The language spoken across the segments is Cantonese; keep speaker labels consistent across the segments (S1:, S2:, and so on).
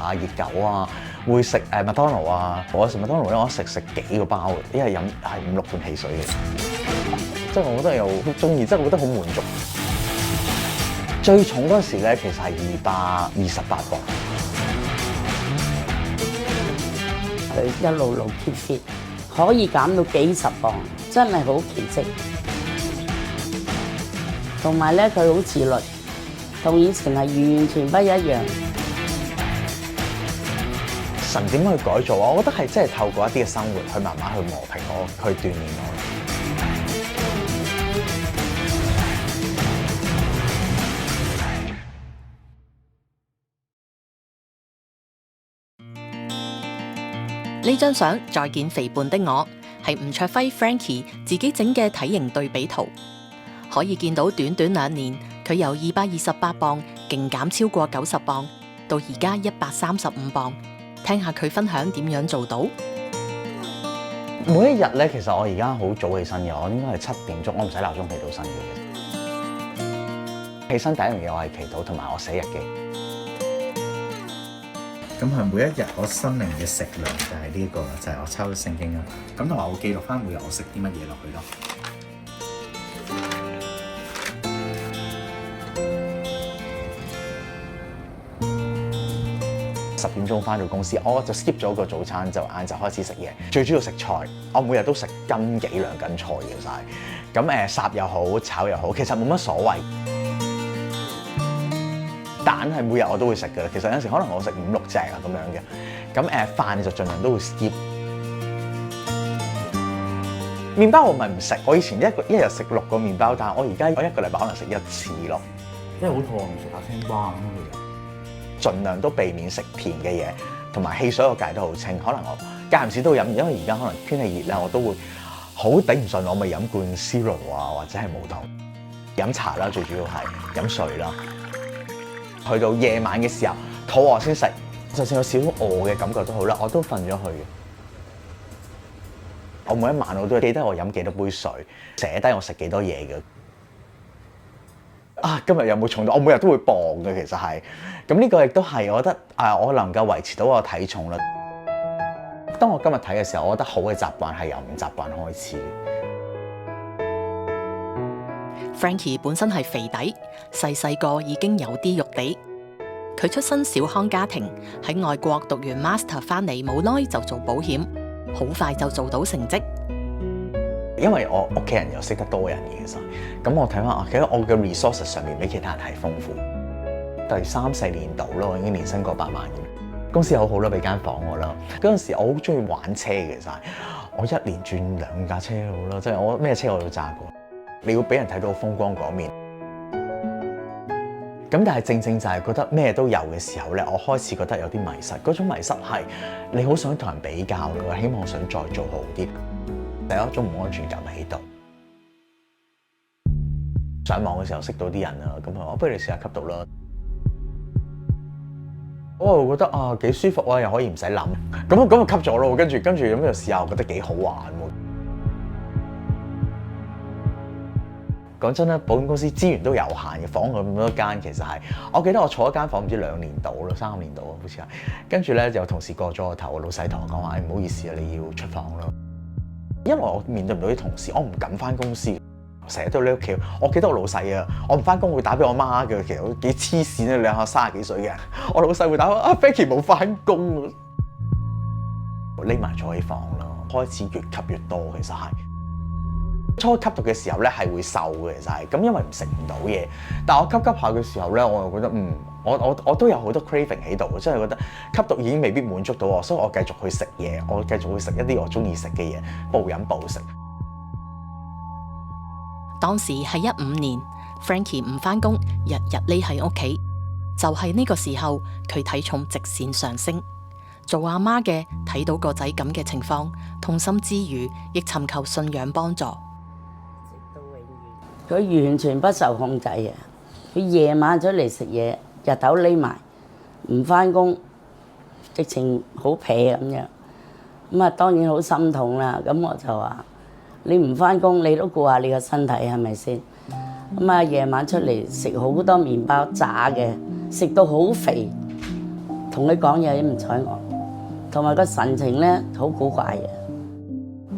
S1: 啊、熱狗啊，會食麥當勞啊。我食麥當勞咧，我食幾個包嘅，一日飲係5-6罐汽水嘅。即係我覺得又好中意，即係我覺得好滿足。最重嗰時咧，其實係228磅。
S2: 佢一路 keep fit， 可以減到幾十磅，真係好奇蹟。同埋咧，佢好自律，同以前係完全不一樣。
S1: 神點樣去改造啊？我覺得係真係透過一啲嘅生活去慢慢去磨平我，去鍛鍊我。
S3: 呢張相再見肥胖的我，係吳卓輝 Frankie 自己整嘅體型對比圖，可以見到短短2年，佢由228磅勁減超過90磅，到而家135磅。聽下佢分享點樣做到。
S1: 每一日咧，其實我而家好早起身嘅，我應該係7點鐘，我唔使鬧鐘起到身嘅。起身第一樣嘢我係祈禱，同埋我寫日記。
S4: 咁係每一日我生命嘅食量就係呢個啦，就係我抄咗聖經啦。咁同埋我記錄翻每日我食啲乜嘢落去咯。
S1: 10點鐘翻到公司，我就 skip 咗個早餐，就晏晝開始食嘢。最主要食菜，我每日都食斤幾兩斤菜嘅晒。咁烚又好，炒又好，其實冇乜所謂。蛋係每日我都會食嘅，其實有陣時可能我食5-6隻啊咁樣嘅。咁飯就盡量都會 skip。麵包我咪唔食，我以前一日食6個麵包，但係我而家一個禮拜可能食1次咯。
S4: 因為好肚餓，唔食下青瓜咁嘅。
S1: 盡量都避免食甜嘅嘢，同埋汽水我戒得好清。可能我間唔時都會飲，因為而家可能天氣熱啦，我都會好頂唔順，我咪飲罐 Zero 啊，或者係無糖。飲茶啦，最主要係飲水啦。去到夜晚嘅時候，肚餓先食，就算有少少餓嘅感覺都好啦，我都瞓咗去嘅。我每一晚我都記得我飲幾多杯水，寫低我食幾多嘢嘅。啊，今日有冇重到？我每日都會磅嘅，其實係。咁呢個亦都係我覺得我能夠維持到我體重啦。當我今日睇嘅時候，我覺得好嘅習慣係由唔習慣開始。
S3: Frankie 本身係肥底，細個已經有啲肉地。佢出身小康家庭，喺外國讀完 master 翻嚟冇耐就做保險，好快就做到成績。
S1: 因為我屋企人又識得多人嘅，其實咁我睇翻其實我嘅 resources 上面比其他人係豐富。第3-4年度咯，我已經年薪過8萬嘅。公司好好啦，俾間房我啦。嗰陣時我好中意玩車嘅，其實我1年轉2架車好啦，即係我咩車我都揸過。你要俾人睇到風光嗰面。咁但係正就係覺得咩都有嘅時候咧，我開始覺得有啲迷失。嗰種迷失係你好想同人比較咯，希望想再做好啲，有一種唔安全感喺度。上網嘅時候識到啲人啊，咁佢話不如你試下吸毒啦。我又覺得幾舒服啊，又可以唔使諗，咁就吸咗咯。跟住咁就試下，我覺得幾好玩喎。講真啦，保險公司資源都有限嘅，房咁多間，其實係我記得我坐一間房唔知2年到啦，3年到啊，好似係。跟住咧有同事過咗個頭，老細同我講話，唔好意思啊，你要出房咯。因為我面對唔到啲同事，我唔敢翻公司。成日都喺屋企，我記得我老細啊，我唔翻工會打俾我媽嘅，其實我幾黐線啊，兩下30幾歲嘅，我老細會打我Becky 冇翻工，匿埋坐喺房咯，開始越吸越多，其實係初吸毒嘅時候咧係會瘦嘅，其實係咁，因為唔食唔到嘢，但我吸下嘅時候咧，我又覺得我都有好多 craving 喺度，真係覺得吸毒已經未必滿足到我，所以我繼續去食嘢，我繼續去食一啲我中意食嘅嘢，暴飲暴食。
S3: 當時係15年 ，Frankie 唔返工，日日匿喺屋企。就係呢個時候，佢體重直線上升。做阿媽嘅睇到個仔咁嘅情況，痛心之餘，亦尋求信仰幫助。
S2: 佢完全不受控制嘅，佢夜晚出嚟食嘢，日頭匿埋，唔返工，直情好撇咁樣。咁啊，當然好心痛啦。咁我就話：你唔返工，你都顧下你個身體係咪先？咁啊，夜晚出嚟食好多麵包炸嘅，食到好肥，同佢講嘢都唔睬我，同埋個神情咧好古怪嘅，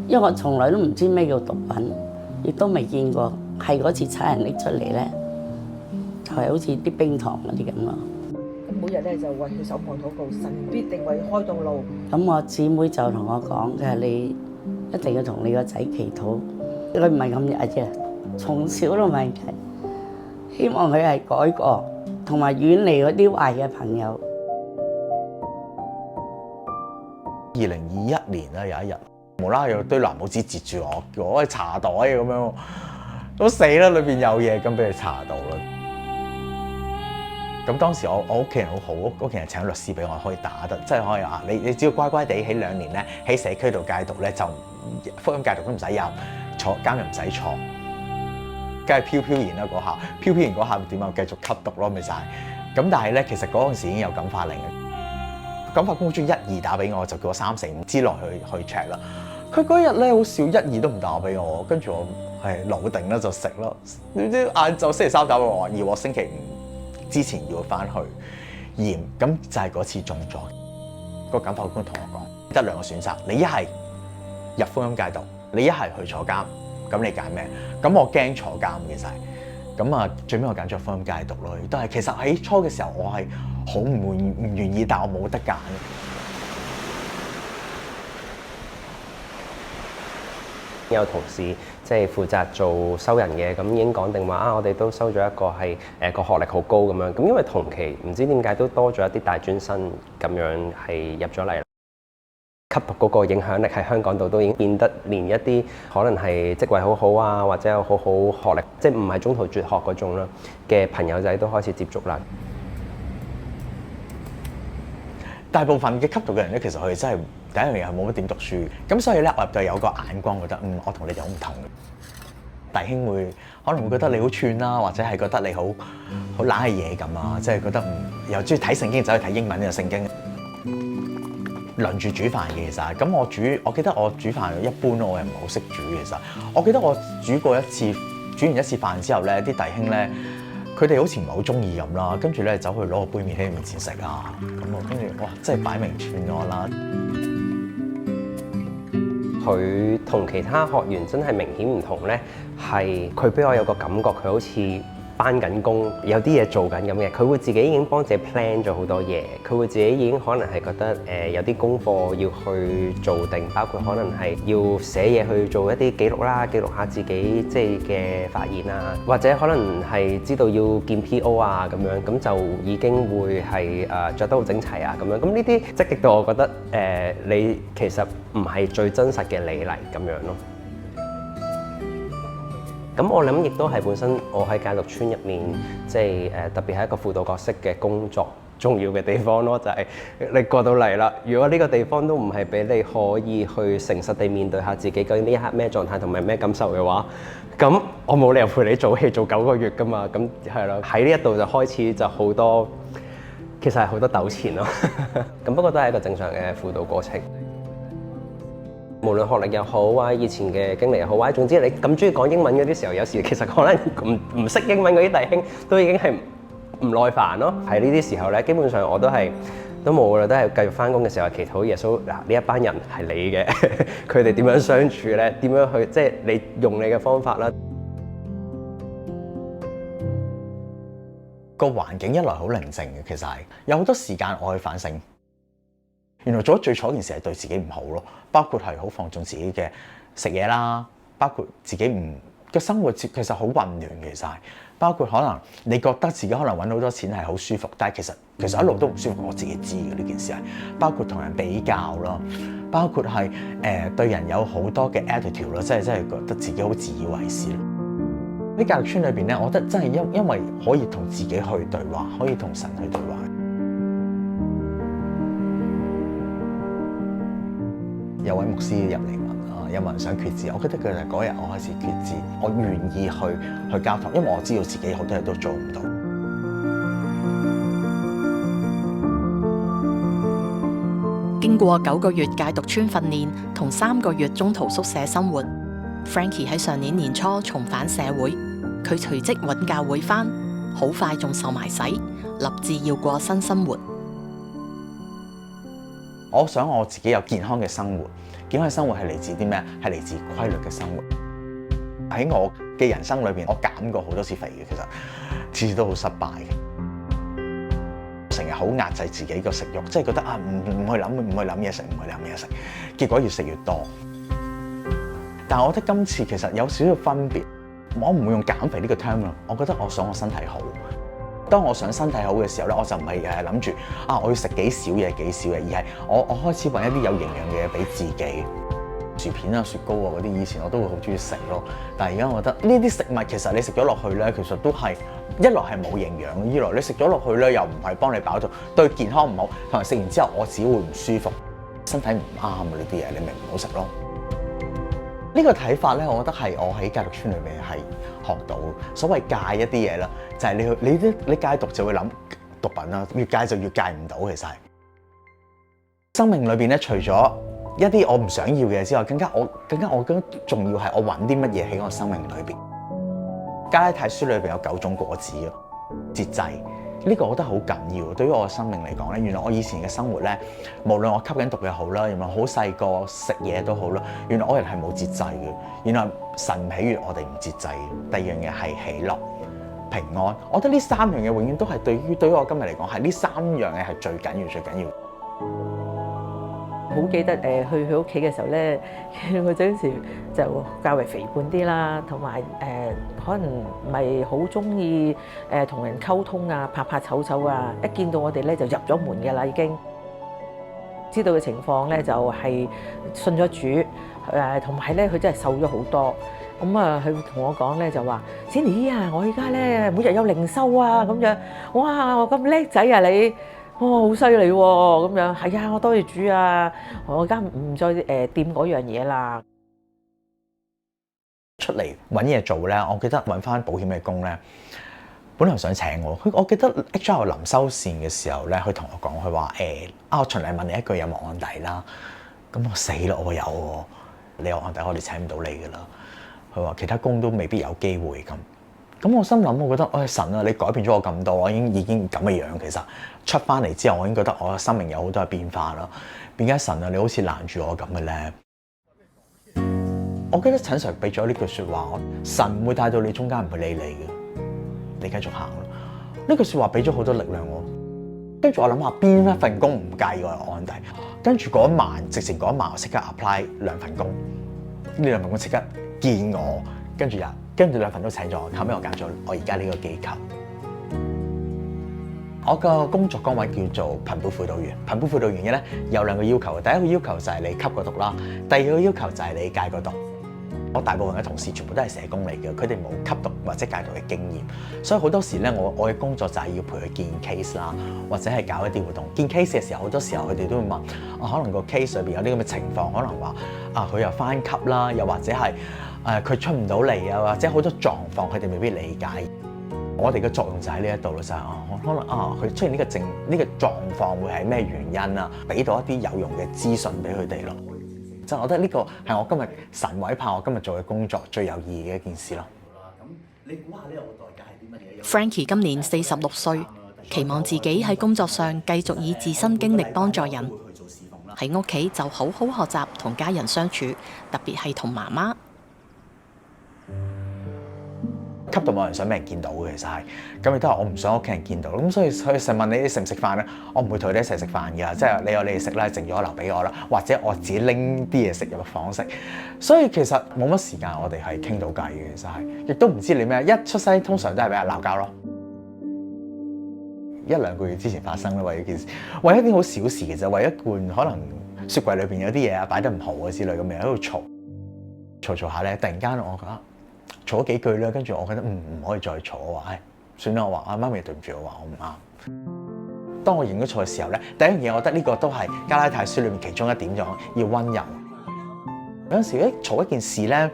S2: 因為我從來都唔知咩叫毒品，亦都未見過，係嗰次差人拎出嚟咧，就係好似啲冰糖嗰啲咁咯。
S5: 每日咧就為佢守望禱告，神必定為佢開道路。
S2: 咁我姊妹就同我講嘅，你一定要同你個仔祈禱，佢唔係咁日嘅，從小都唔係嘅，希望佢係改過，同埋遠離嗰啲壞嘅朋友。
S1: 2021年咧有一日，無啦啦有堆藍帽子截住我，叫我去查袋咁樣，都死啦！裏邊有嘢，咁俾佢查到啦。咁當時我屋企人好好，屋企人請律師俾我可以打得，即係可以啊！你只要乖乖地喺2年咧喺社區度戒毒咧，就福音戒毒都唔使入，坐監又唔使坐，梗係飄然啦嗰下，飄然嗰下點啊？繼續吸毒咯，咪就係。咁但係咧，其實嗰陣時已經有感化令嘅，感化公好中意1、2打俾我，就叫我3、4、5之內去 check 啦。佢嗰日咧好少1、2都唔打俾我，跟住我係老定啦就食咯。點知晏晝星期3打俾我，要我星期5之前要翻去驗，咁就係嗰次中咗。個感化官同我講，得2個選擇，你一係入福音戒毒，你一係去坐監。咁你揀咩？咁我驚坐監其實，咁啊最尾我揀咗福音戒毒咯。都係其實喺初嘅時候我係好唔願意，但我冇得揀。
S6: 有同事即係負責做收人嘅，咁已經講定話啊，我哋都收咗一個係個學歷好高咁樣。咁因為同期唔知點解都多咗一啲大專生咁樣係入咗嚟。吸毒嗰個影響力喺香港度都已經變得連一啲可能係職位好好啊，或者有好好學歷，即係唔係中途輟學嗰種啦嘅朋友仔都開始接觸啦。
S1: 大部分嘅吸毒嘅人咧，其實佢哋真係第一樣嘢係冇乜點讀書，咁所以咧我入到有個眼光，覺得我同你哋好唔同嘅。弟兄會可能會覺得你好串啦，或者係覺得你好懶係嘢咁啊，即係覺得又中意睇聖經，走去睇英文嘅聖經。輪住煮飯嘅其實，咁我記得我煮飯一般我又唔係好識煮其實。我記得我煮完一次飯之後咧，啲弟兄咧，佢哋好似唔係好中意咁啦，跟住咧走去攞個杯麵喺你面前食啊，咁我跟住哇，真係擺明串我啦。
S6: 佢同其他學員真係明顯唔同咧，係佢俾我有個感覺，佢好似返緊工，有啲嘢做緊咁嘅，佢會自己已經幫自己 plan 咗好多嘢，佢會自己已經可能係覺得有啲功課要去做定，包括可能係要寫嘢去做一啲記錄啦，記錄下自己即係嘅發現啊，或者可能係知道要見 PO 啊咁樣，咁就已經會係著得好整齊啊咁樣，咁呢啲積極到我覺得你其實唔係最真實嘅你嚟咁樣咯。咁我諗亦都係本身我喺戒毒村入面，即係特別係一個輔導角色嘅工作重要嘅地方咯，就係你過到嚟啦。如果呢個地方都唔係俾你可以去誠實地面對下自己究竟呢一刻咩狀態同埋咩感受嘅話，咁我冇理由陪你做戲做9個月㗎嘛。咁係咯，喺呢一度就開始就好多，其實係好多糾纏咯。咁不過都係一個正常嘅輔導過程。無論學歷又好啊，以前嘅經歷又好啊，總之你咁中意講英文嗰啲時候，有時其實可能唔識英文嗰啲弟兄都已經係唔耐煩咯。喺呢啲時候咧，基本上我都冇啦，都係繼續翻工嘅時候祈禱耶穌嗱，呢一班人係你嘅，佢哋點樣相處咧？點樣去即係你用你嘅方法啦。
S1: 個環境一來好寧靜嘅，其實係有好多時間我去反省。原來做咗最錯件事係對自己唔好咯，包括係好放縱自己嘅食嘢啦，包括自己嘅生活其實好混亂嘅，其實係包括可能你覺得自己可能揾好多錢係好舒服，但係其實一路都唔舒服，我自己知嘅呢件事係包括同人比較咯，包括係對人有好多嘅 attitude 咯，即係覺得自己好自以為是咯。喺戒毒村裏邊咧，我覺得真係因為可以同自己去對話，可以同神去對話。有位牧師入嚟問有冇人想決志？我記得佢就嗰日我開始決志，我願意去交託，因為我知道自己好多嘢都做唔到。
S3: 經過9個月戒毒村訓練同3個月中途宿舍生活， Frankie 喺上年年初重返社會，佢隨即揾教會返，好快仲受埋洗，立志要過新生活。
S1: 我想我自己有健康嘅生活，健康嘅生活係嚟自啲咩？係嚟自規律嘅生活。喺我嘅人生裏邊，我減過好多次肥嘅，其實次次都好失敗嘅，成日好壓制自己個食慾，即係覺得啊唔去諗嘢食，唔去諗嘢食，結果越食越多。但係我覺得今次其實有少少分別，我唔會用減肥呢個 term 啦，我覺得我想我身體好。當我想身體好嘅時候咧，我就唔係諗住啊我要食幾少嘢，而係我開始揾一啲有營養嘅嘢俾自己。薯片啊、雪糕啊嗰啲，以前我都會好中意食咯。但係而家我覺得呢啲食物其實你食咗落去咧，其實都係一來係冇營養，二來你食咗落去咧又唔係幫你飽肚，對健康唔好，同埋食完之後我只會唔舒服，身體唔啱啊呢啲嘢，你咪唔好食咯。呢個睇法咧，我覺得係我喺戒毒村裏面係學到。所謂戒一啲嘢啦，就係你戒毒就會諗毒品啦，越戒就越戒唔到。其實係生命裏邊咧，除咗一啲我唔想要嘅之外，更加重要係我揾啲乜嘢喺我生命裏邊。加拉太書裏邊有9種果子咯，節制呢個我覺得好緊要。對於我嘅生命嚟講咧，原來我以前嘅生活咧，無論我吸緊毒又好啦，原來好細個食嘢都好啦，原來我人係冇節制嘅。原來神唔喜悅我哋唔節制嘅。第二樣嘢係喜樂、平安。我覺得呢3樣嘢永遠都係對於我今日嚟講係呢3樣嘢係最緊要。
S5: 好記得去佢屋企嘅時候咧，佢嗰時就較為肥胖啲啦，同埋可能唔係好中意同人溝通啊，怕醜啊，一見到我哋咧就入咗門嘅啦，已經知道嘅情況咧就係信咗主，同埋咧佢真係瘦咗好多。咁啊，佢同我講咧就話：Cindy啊，我而家咧每日有靈修啊，咁樣，哇，我咁叻仔啊你！好犀利喎！咁樣係啊，我多謝主啊！我而家唔再掂嗰樣嘢啦。
S1: 出嚟揾嘢做咧，我記得揾翻保險嘅工咧，本來想請我。我記得 HR 臨收線嘅時候咧，佢同我講，佢話我循例問你一句有冇案底啦。咁我死啦，我有喎，你有案底，我哋請唔到你㗎啦。佢話其他工都未必有機會咁。咁我心諗，我覺得神啊，你改變咗我咁多，我已經咁嘅樣。其實出翻嚟之後，我已經覺得我嘅生命有好多嘅變化啦。點解神啊，你好似攔住我咁嘅咧？我記得陳 Sir 俾咗呢句説話，神唔會帶到你中間，唔會理你嘅，你繼續行咯。呢句説話俾咗好多力量我。跟住我諗下邊一份工唔介意我有案底，跟住嗰晚直情嗰晚我即刻 apply 2份工，呢2份工即刻見我，跟住2份都請咗我，後尾我揀咗我而家呢個機構。我個工作崗位叫做貧富輔導員。貧富輔導員嘅咧有2個要求嘅，第一個要求就係你吸過毒啦，第二個要求就係你戒過毒。我大部分嘅同事全部都係社工嚟嘅，佢哋冇吸毒或者戒毒嘅經驗，所以好多時咧我嘅工作就係要陪佢見 case 啦，或者係搞一啲活動。見 case 嘅時候，好多時候佢哋都會問可能個 case 裏邊有啲咁嘅情況，可能話佢又翻級啦，又或者係佢出唔到嚟啊，或者好多狀況佢哋未必理解。我哋嘅作用就喺呢一度咯，就係可能佢出現呢個狀況會係咩原因啊？俾到一啲有用嘅資訊俾佢哋咯。就我覺得呢個係我今日神委派我今日做嘅工作最有意義嘅一件事咯。
S4: 咁你估下呢個代價係啲乜嘢
S3: Frankie 今年46歲，期望自己喺工作上繼續以自身經歷幫助人，喺屋企就好好學習同家人相處，特別係同媽媽。
S1: 吸毒冇人想俾人見到嘅，其實係咁亦都係我唔想屋企人見到，咁所以佢成日問你食唔食飯咧，我唔會同佢哋一齊食飯㗎，即係你有你哋食啦，剩咗留俾我啦，或者我自己拎啲嘢食入房食，所以其實冇乜時間我哋係傾到偈嘅，其實係，亦都唔知你咩，一出世通常都係俾人鬧交咯。1-2個月之前發生啦，為一件事，為一啲好小事其實為一罐可能雪櫃裏邊有啲嘢啊擺得唔好啊之類咁樣喺度嘈下咧，突然間我覺得。嘈咗幾句啦，跟住我覺得唔可以再嘈，我話算啦，我話媽咪對唔住，我話我唔啱。當我認咗錯嘅時候咧，第一樣嘢我覺得呢個都係加拉太書裏面其中一點，就要溫柔。有陣時嘈一件事咧，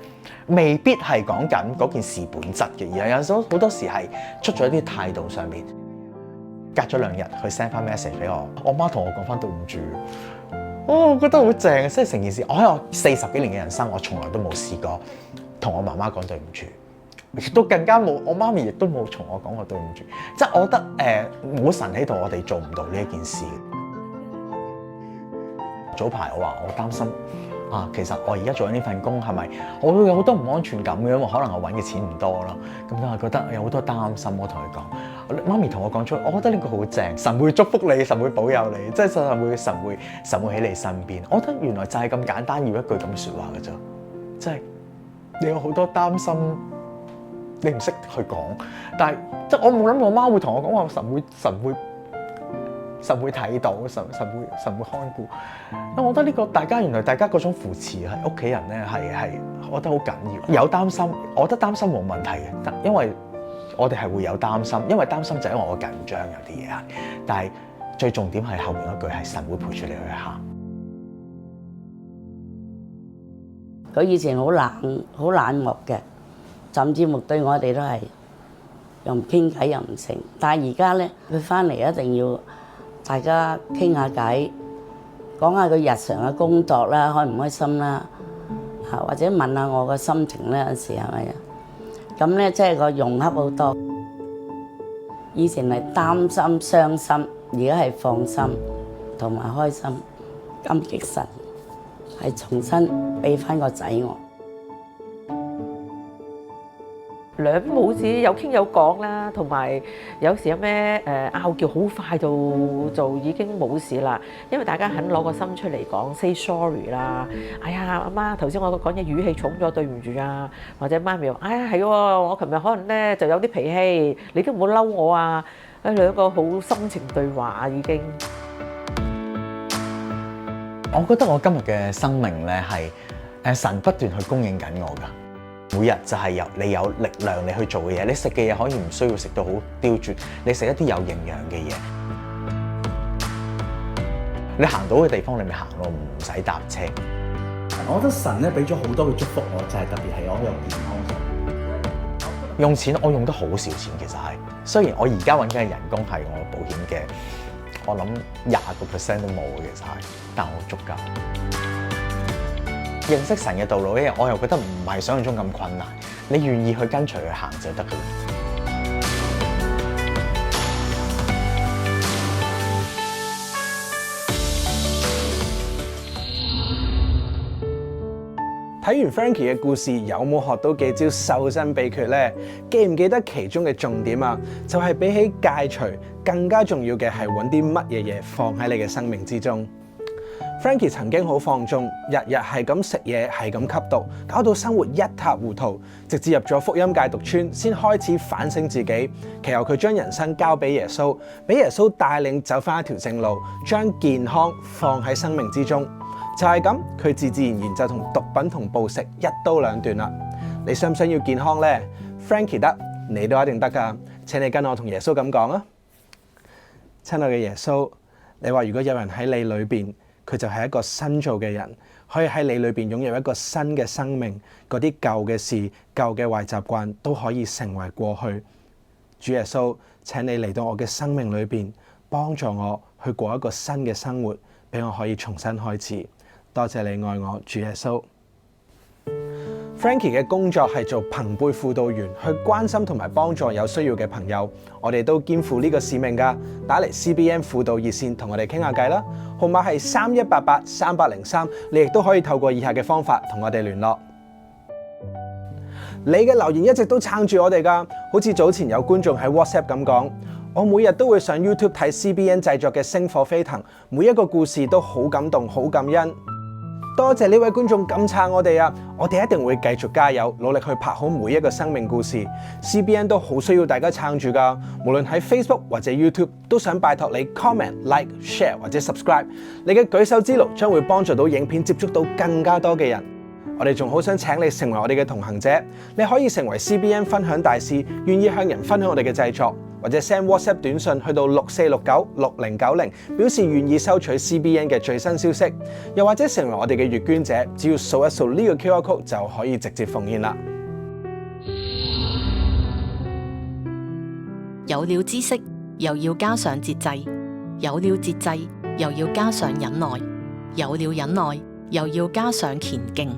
S1: 未必係講緊嗰件事本質嘅，而係有時好多時係出咗一啲態度上面。隔咗2日，佢 send 翻 message 俾我，我媽同我講翻對唔住。我覺得好正，即係成件事，我喺我40幾年嘅人生，我從來都冇試過。同我媽媽講對唔住，亦都更加冇，我媽咪亦都冇同我講過對唔住。即係我覺得冇神喺度，我哋做唔到呢一件事。早排我話我擔心啊，其實我而家做緊呢份工係咪我會有好多唔安全感嘅，因為可能我揾嘅錢唔多咯。咁我係覺得有好多擔心。我同佢講，媽咪同我講出，我覺得呢個好正，神會祝福你，神會保佑你，即係神會喺你身邊。我覺得原來就係咁簡單，要一句咁説話嘅啫，即係你有好多擔心，你唔識去講，但係即係我冇諗我媽會同我講話神會睇到，神會看顧。我覺得呢個原來大家嗰種扶持係屋企人咧係，我覺得好緊要。有擔心，我覺得擔心冇問題嘅，因為我哋係會有擔心，因為擔心就係因為我緊張有啲嘢係，但係最重點係後面嗰句係神會陪住你去行。
S2: 佢以前好冷漠嘅，甚至乎對我哋都係又唔傾偈又唔成。但係而家咧，佢翻嚟一定要大家傾下偈，講下佢日常嘅工作啦，開唔開心啦，嚇或者問下我個心情咧，有時係咪啊？咁咧即係個融洽好多。以前係擔心、傷心，而家係放心同埋開心，感激神係重新俾翻個仔我。
S5: 兩母子有傾有講啦，同埋有時有咩拗撬，好快就已經冇事啦。因為大家肯攞個心出嚟講 say sorry 啦。哎呀，阿媽頭先我講嘢語氣重咗，對唔住啊。或者媽咪話：哎呀係喎，我琴日可能咧就有啲脾氣，你都唔好嬲我啊。兩個好深情對話已經。
S1: 我覺得我今日嘅生命咧係神不斷去供應緊我㗎。每日就係你有力量你去做嘅嘢，你食嘅嘢可以唔需要食到好刁鑽，你食一啲有營養嘅嘢。你行到嘅地方你咪行咯，唔使搭車。
S4: 我覺得神咧俾咗好多嘅祝福我，就係特別係我有健康上。
S1: 用錢我用得好少錢，其實係。雖然我而家揾緊嘅人工係我保險嘅，我諗20% 都冇嘅，其實係，但我足夠。認識神嘅道路咧，我又覺得唔係想象中咁困難，你願意去跟隨佢行就得㗎啦。
S7: 睇完 Frankie 嘅故事，有冇學到幾招瘦身秘訣呢？記唔記得其中嘅重點啊？就係比起戒除，更加重要嘅係揾啲乜嘢嘢放喺你嘅生命之中。Frankie 曾經好放縱，日日係咁食嘢，係咁吸毒，搞到生活一塌糊塗。直至入咗福音戒毒村，先開始反省自己。其後佢將人生交俾耶穌，俾耶穌帶領走翻一條正路，將健康放喺生命之中。就係咁，佢自然就同毒品同暴食一刀兩斷啦。你想唔想要健康呢？ Frankie 得，你都一定得㗎。請你跟我同耶穌咁講啊！親愛嘅耶穌，你話如果有人喺你裏邊，佢就係一個新造嘅人，可以喺你裏邊擁有一個新嘅生命，嗰啲舊嘅事、舊嘅壞習慣都可以成為過去。主耶穌，請你嚟到我嘅生命裏邊，幫助我去過一個新嘅生活，俾我可以重新開始。多謝你愛我，主耶穌。Frankie 嘅工作係做朋輩輔導員，去關心同埋幫助有需要嘅朋友。我哋都肩負呢個使命㗎，打嚟 CBN 輔導熱線同我哋傾下偈啦。號碼係31883803，你亦都可以透過以下嘅方法同我哋聯絡。你嘅留言一直都撐住我哋㗎，好似早前有觀眾喺 WhatsApp 咁講，我每日都會上 YouTube 睇 CBN 製作嘅《星火飛騰》，每一個故事都好感動、好感恩。多謝呢位觀眾咁撐我哋啊！我哋一定會繼續加油，努力去拍好每一個生命故事。CBN 都好需要大家撐住㗎，無論喺 Facebook 或者 YouTube， 都想拜託你 comment、like、share 或者 subscribe。你嘅舉手之勞將會幫助到影片接觸到更加多嘅人。我哋仲好想請你成為我哋嘅同行者，你可以成為 CBN 分享大使，願意向人分享我哋嘅製作，或者 send WhatsApp 短信去到64696090，表示願意收取 CBN 嘅最新消息，又或者成為我哋嘅月捐者，只要掃一掃呢個 QR code 就可以直接奉獻啦。
S3: 有了知識，又要加上節制；有了節制，又要加上忍耐；有了忍耐，又要加上虔敬。